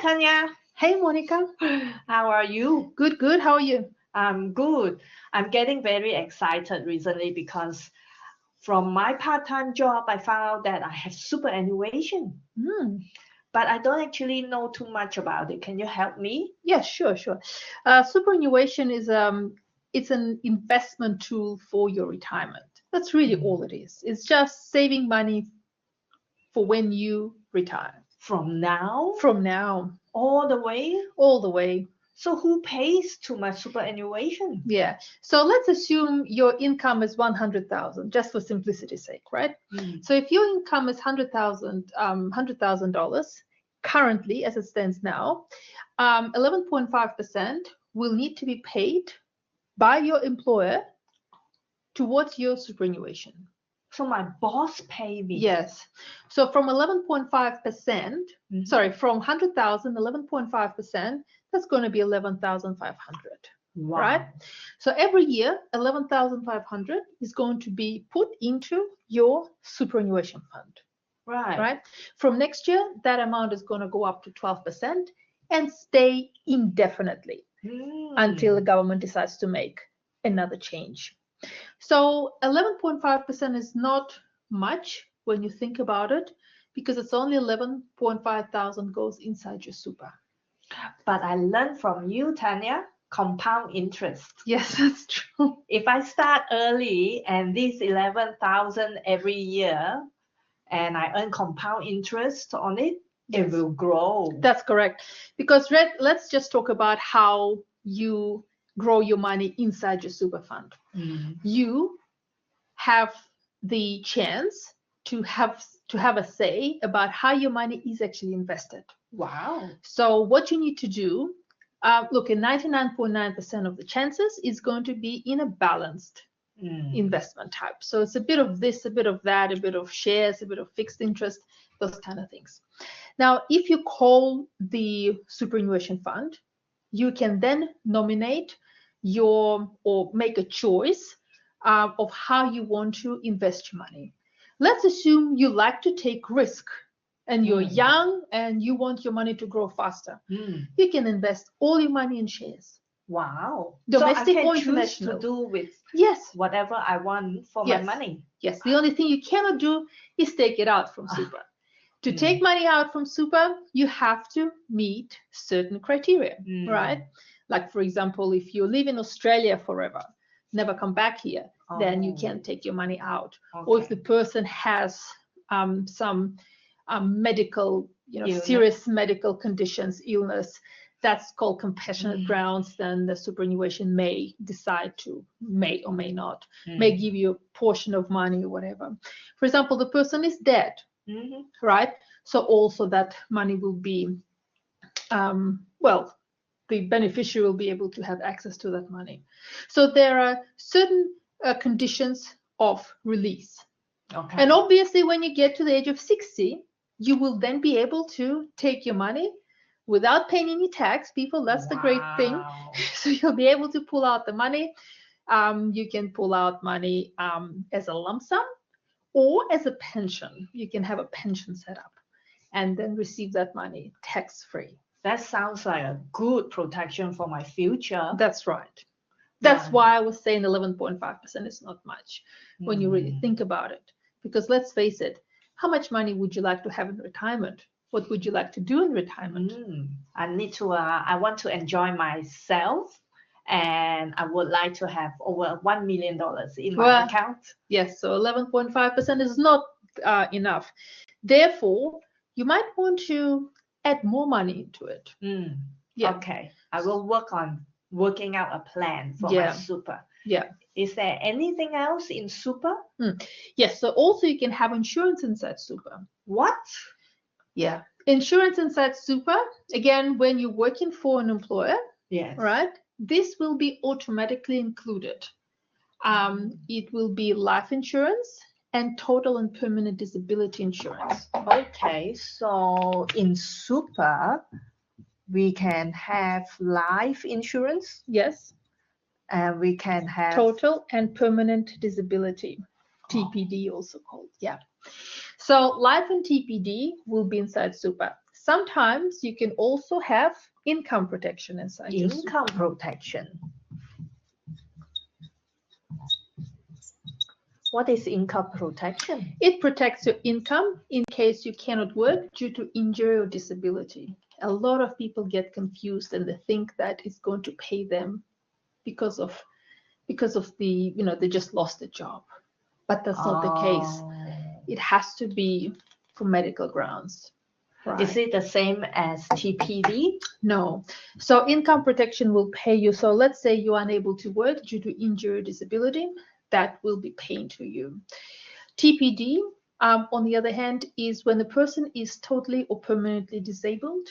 Tanya. Hey, Monica. How are you? Good, good. How are you? I'm good. I'm getting very excited recently because from my part-time job, I found out that I have superannuation, Hmm. but I don't actually know too much about it. Can you help me? Yeah, sure. Superannuation is it's an investment tool for your retirement. That's really all it is. It's just saving money for when you retire. From now From now, all the way? all the way. So who pays to my superannuation? Yeah. So let's assume your income is 100,000, just for simplicity's sake, right? So if your income is $100,000 currently, as it stands now, 11.5% will need to be paid by your employer towards your superannuation. So my boss pay me? Yes. So from 11.5%, sorry, from 100,000, 11.5%, that's going to be 11,500. Wow. Right? So every year, 11,500 is going to be put into your superannuation fund. Right? From next year, that amount is going to go up to 12% and stay indefinitely until the government decides to make another change. So 11.5% is not much when you think about it, because it's only 11.5 thousand goes inside your super. But I learned from you, Tanya, compound interest. Yes, that's true. If I start early and this 11,000 every year, and I earn compound interest on it, it will grow. That's correct. Because let's just talk about how you grow your money inside your super fund. You have the chance to have a say about how your money is actually invested. Wow. So what you need to do, look, in 99.9% of the chances, is going to be in a balanced investment type. So it's a bit of this, a bit of that, a bit of shares, a bit of fixed interest, those kind of things. Now, if you call the superannuation fund, you can then nominate or make a choice of how you want to invest your money. Let's assume you like to take risk and you're young and you want your money to grow faster. You can invest all your money in shares. Wow. Domestic so I or can choose international. to do with Yes, whatever I want for my money. Yes, the only thing you cannot do is take it out from super. To take money out from super, you have to meet certain criteria, right? Like, for example, if you live in Australia forever, never come back here, then you can't take your money out. Or if the person has some medical, serious medical conditions, illness, that's called compassionate grounds, then the superannuation may decide to, may or may not, may give you a portion of money or whatever. For example, the person is dead, right? So also that money will be, the beneficiary will be able to have access to that money. So there are certain conditions of release. And obviously, when you get to the age of 60, you will then be able to take your money without paying any tax. People, that's the great thing. So you'll be able to pull out the money. You can pull out money as a lump sum or as a pension. You can have a pension set up and then receive that money tax-free. That sounds like a good protection for my future. That's right. That's why I was saying 11.5% is not much when you really think about it. Because let's face it, how much money would you like to have in retirement? What would you like to do in retirement? I want to enjoy myself, and I would like to have over $1 million in my account. Yes, so 11.5% is not enough. Therefore, you might want to add more money into it. Okay, I will work on working out a plan for my super. Is there anything else in super? Yes, so also you can have insurance inside super. What? Yeah, insurance inside super, again, when you're working for an employer, right, this will be automatically included. It will be life insurance and total and permanent disability insurance. Okay, so in super, we can have life insurance. Yes. And we can have total and permanent disability, TPD also called. Yeah. So life and TPD will be inside super. sometimes you can also have income protection inside your super. Income protection. What is income protection? It protects your income in case you cannot work due to injury or disability. A lot of people get confused and they think that it's going to pay them because of the, they just lost a job. But that's not the case. It has to be for medical grounds. Right. Is it the same as TPD? No. So income protection will pay you. So let's say you are unable to work due to injury or disability, that will be paying to you. TPD, on the other hand, is when the person is totally or permanently disabled.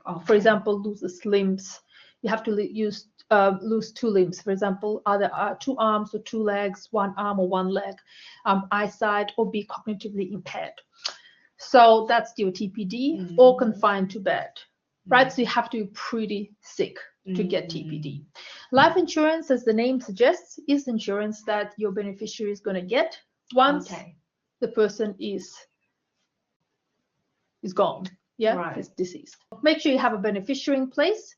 Okay. For example, loses limbs. You have to lose 2 limbs. For example, either 2 arms or 2 legs, 1 arm or 1 leg, eyesight, or be cognitively impaired. So that's your TPD, or confined to bed, right? So you have to be pretty sick to get TPD. Life insurance, as the name suggests, is insurance that your beneficiary is going to get once the person is gone, right. Is deceased. Make sure you have a beneficiary in place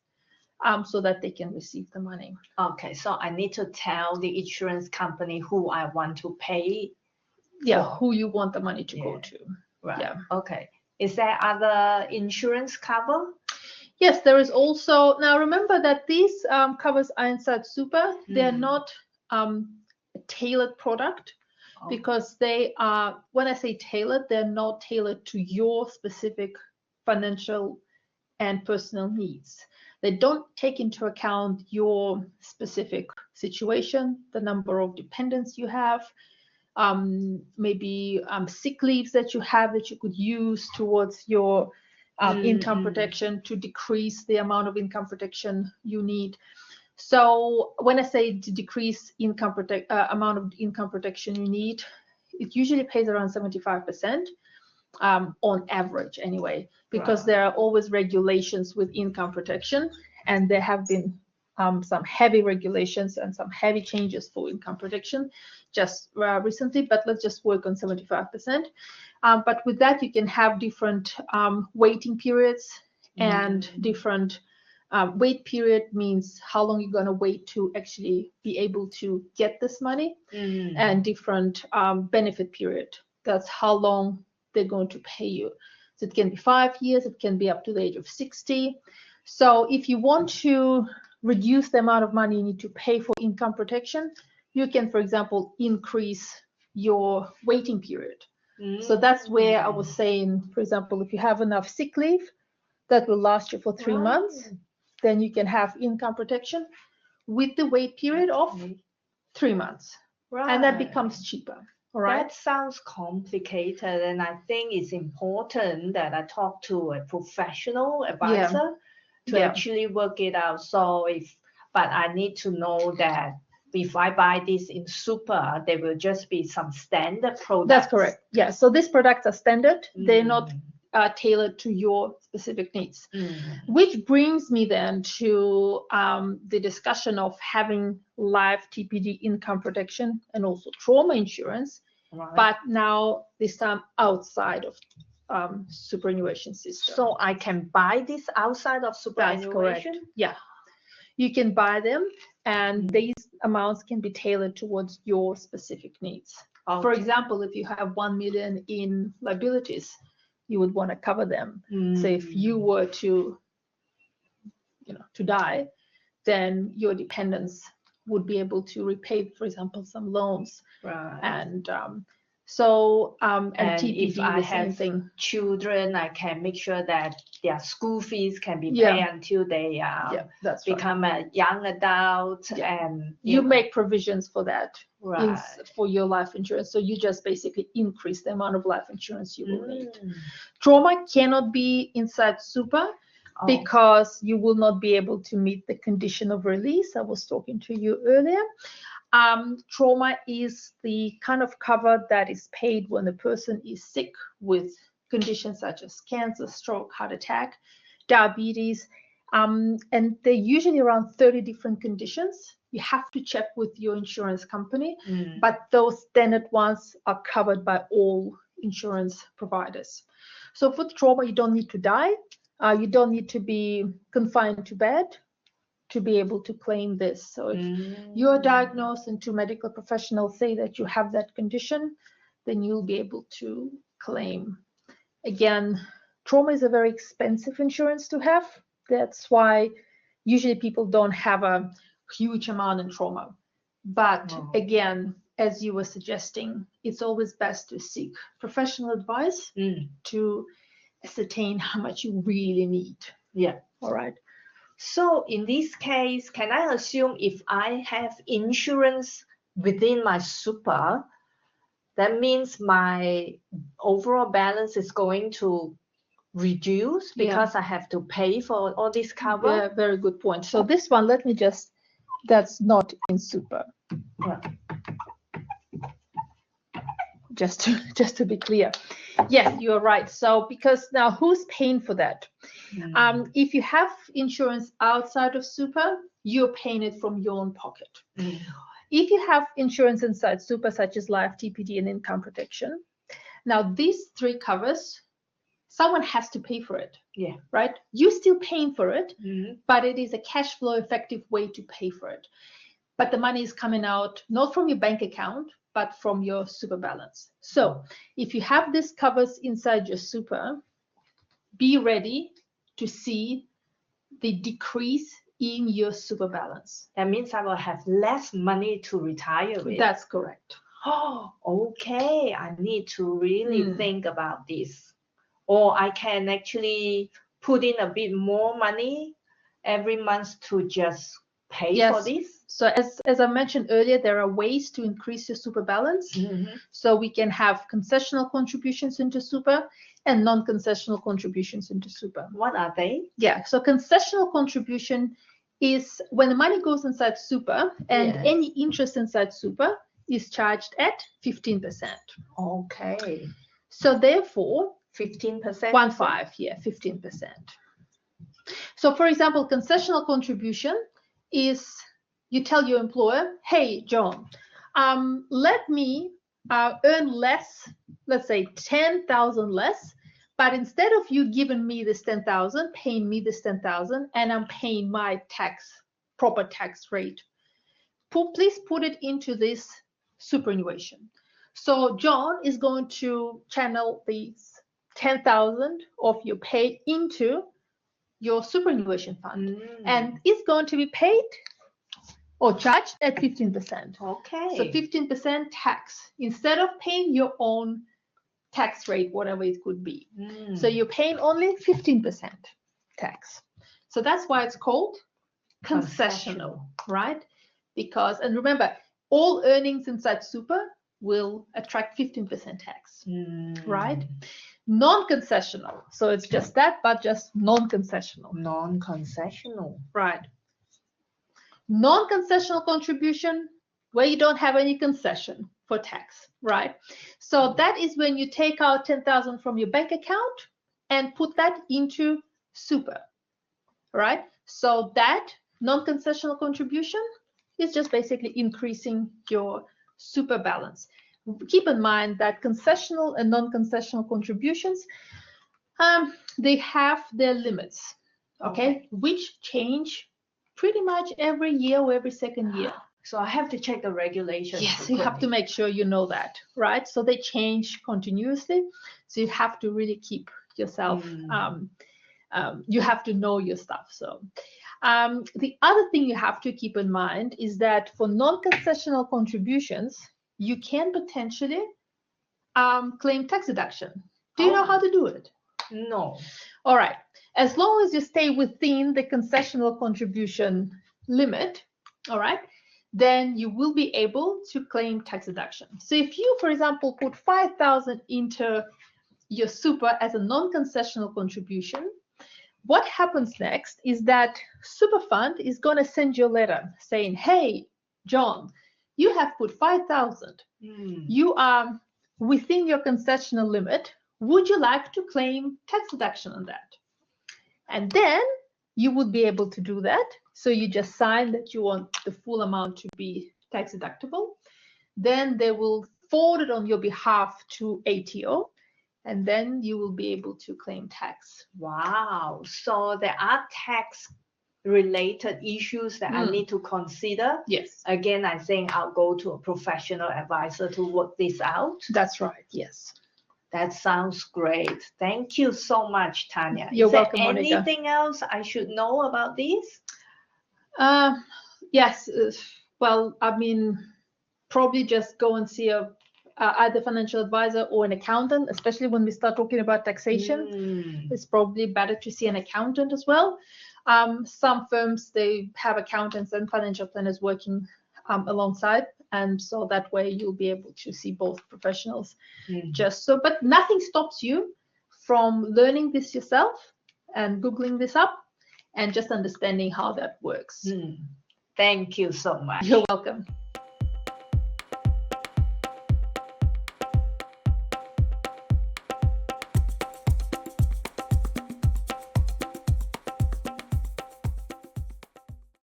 so that they can receive the money. Okay, so I need to tell the insurance company who I want to pay. Yeah, who you want the money to go to. Right. Yeah. Okay. Is there other insurance cover? Yes, there is also. Now remember that these covers are inside super. They're not a tailored product because they are, when I say tailored, they're not tailored to your specific financial and personal needs. They don't take into account your specific situation, the number of dependents you have, maybe sick leaves that you have that you could use towards your income protection to decrease the amount of income protection you need. So when I say to decrease amount of income protection you need, it usually pays around 75%. On average anyway, because there are always regulations with income protection, and there have been some heavy regulations and some heavy changes for income protection just recently, but let's just work on 75%. But with that, you can have different waiting periods, and different wait period means how long you're going to wait to actually be able to get this money, and different benefit period. That's how long they're going to pay you. So it can be 5 years, it can be up to the age of 60. So if you want to reduce the amount of money you need to pay for income protection, you can, for example, increase your waiting period. So that's where I was saying, for example, if you have enough sick leave that will last you for 3 months, then you can have income protection with the wait period of 3 months. And that becomes cheaper. That sounds complicated, and I think it's important that I talk to a professional advisor to actually work it out. So but I need to know that if I buy this in super, there will just be some standard products. That's correct. Yeah. So these products are standard. They're not tailored to your specific needs. Which brings me then to the discussion of having life TPD income protection and also trauma insurance, but now this time outside of superannuation system. So I can buy this outside of superannuation? That's correct. Yeah. You can buy them, and these amounts can be tailored towards your specific needs. For example, if you have 1 million in liabilities, you would want to cover them. So if you were to die, then your dependents would be able to repay, for example, some loans. And and TPD, if I have children, I can make sure that their school fees can be paid until they become a young adult. And you make provisions for that for your life insurance. So you just basically increase the amount of life insurance you will need. Trauma cannot be inside super because you will not be able to meet the condition of release. I was talking to you earlier. Trauma is the kind of cover that is paid when the person is sick with conditions such as cancer, stroke, heart attack, diabetes, and they're usually around 30 different conditions. You have to check with your insurance company, but those standard ones are covered by all insurance providers. So for trauma, you don't need to die. You don't need to be confined to bed to be able to claim this. So if you're diagnosed and two medical professionals say that you have that condition, then you'll be able to claim. Again, trauma is a very expensive insurance to have. That's why usually people don't have a huge amount in trauma. But again, as you were suggesting, it's always best to seek professional advice to ascertain how much you really need. Yeah. All right. So in this case, can I assume if I have insurance within my super, that means my overall balance is going to reduce because I have to pay for all this cover? Yeah, very good point. So this one, let me just, that's not in super. Just to be clear. Yes, you're right. So because now who's paying for that? If you have insurance outside of super, you're paying it from your own pocket. If you have insurance inside super, such as life, TPD, and income protection, now these three covers, someone has to pay for it. Yeah. Right? You're still paying for it, but it is a cash flow effective way to pay for it. But the money is coming out not from your bank account, but from your super balance. So if you have this covers inside your super, be ready to see the decrease in your super balance. That means I will have less money to retire with. That's correct. Oh, okay. I need to really think about this. Or I can actually put in a bit more money every month to just pay for this. So as I mentioned earlier, there are ways to increase your super balance. So we can have concessional contributions into super and non-concessional contributions into super. What are they? Yeah, so concessional contribution is when the money goes inside super and any interest inside super is charged at 15%. Okay. So therefore, 15%? 15%. So for example, concessional contribution is you tell your employer, hey, John, let me earn less, let's say 10,000 less, but instead of you giving me this 10,000, paying me this 10,000, and I'm paying my proper tax rate, please put it into this superannuation. So John is going to channel these 10,000 of your pay into your superannuation fund, and it's going to be paid or charged at 15%. Okay. So 15% tax instead of paying your own tax rate, whatever it could be. So you're paying only 15% tax. So that's why it's called concessional, right? Because, and remember, all earnings inside super will attract 15% tax, right? Non-concessional. So it's just that, but just non-concessional. Non-concessional. Right. Non-concessional contribution, where you don't have any concession for tax, right? So that is when you take out 10,000 from your bank account and put that into super, right? So that non-concessional contribution is just basically increasing your super balance. Keep in mind that concessional and non-concessional contributions, they have their limits, okay, which change pretty much every year or every second year. So I have to check the regulations. Yes, you have to make sure you know that, right? So they change continuously. So you have to really keep yourself, you have to know your stuff. So the other thing you have to keep in mind is that for non-concessional contributions, you can potentially claim tax deduction. Do you know how to do it? No. All right. As long as you stay within the concessional contribution limit, all right, then you will be able to claim tax deduction. So if you, for example, put 5,000 into your super as a non-concessional contribution, what happens next is that super fund is going to send you a letter saying, hey, John, you have put 5,000. You are within your concessional limit. Would you like to claim tax deduction on that? And then you would be able to do that. So you just sign that you want the full amount to be tax deductible. Then they will forward it on your behalf to ATO. and then you will be able to claim tax. Wow. So there are tax related issues that I need to consider. Yes. Again, I think I'll go to a professional advisor to work this out. That's right. Yes. That sounds great. Thank you so much, Tanya. You're Is there welcome, Monica. anything else I should know about this? Yes. Well, I mean, probably just go and see either financial advisor or an accountant, especially when we start talking about taxation. It's probably better to see an accountant as well. Some firms, they have accountants and financial planners working alongside, and so that way you'll be able to see both professionals. But nothing stops you from learning this yourself and Googling this up and just understanding how that works. Thank you so much. You're welcome.